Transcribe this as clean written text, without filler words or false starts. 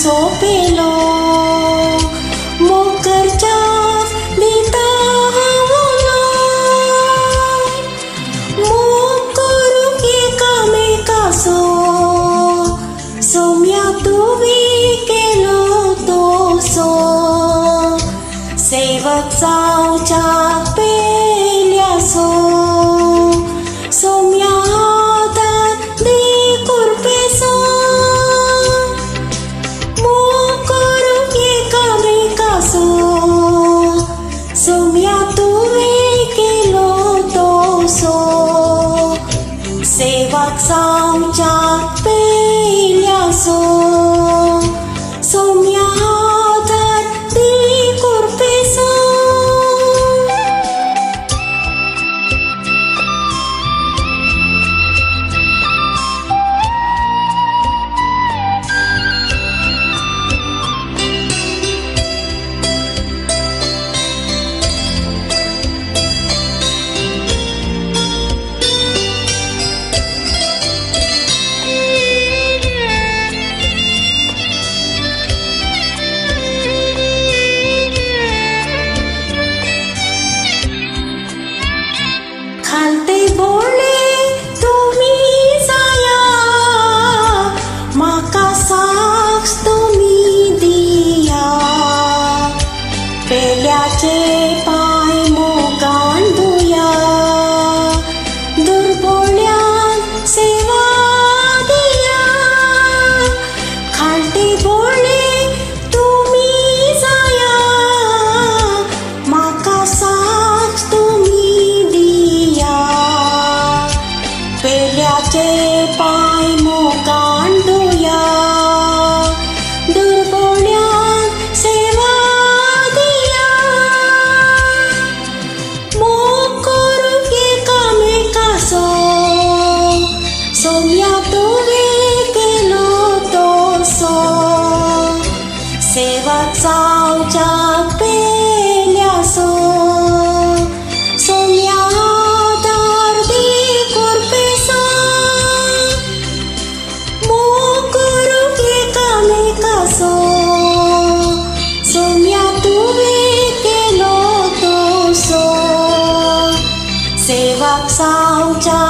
सोपेलो मोकरच्या दिता हावलो मोकरू एकामे कासो सोम्या तुवी केलो तोसो सेवक जावच्या पेल्यासो सोम्या हातात दे कुरपेसो मोकरू एकामेकासो सोम्या तुवे केलो तोसो सेवक जावच्या पेल्यासो सोम्या हातात दे कुरपेसो खालते बोले तुम्ही जाया माका साक्ष तुम्ही दिया पेल्याचे पाय मोगान धुया दुर्बोळ्यांक सेवा दिया खालते बोले तुम्ही जाया माका साक्ष तुम्ही दिया पेल्याचे पाय मोगान धुया दुर्बोळ्यांक सेवा दिया मोकरू एकामेकासो सोम्या तुवे केलो तोसो सेवक जावच्या पेल्यासो सोम्या हातार दे कुरपेसो मोकरू एकामेकासो सोम्या तुवे केलो तोसो सेवक जावच्या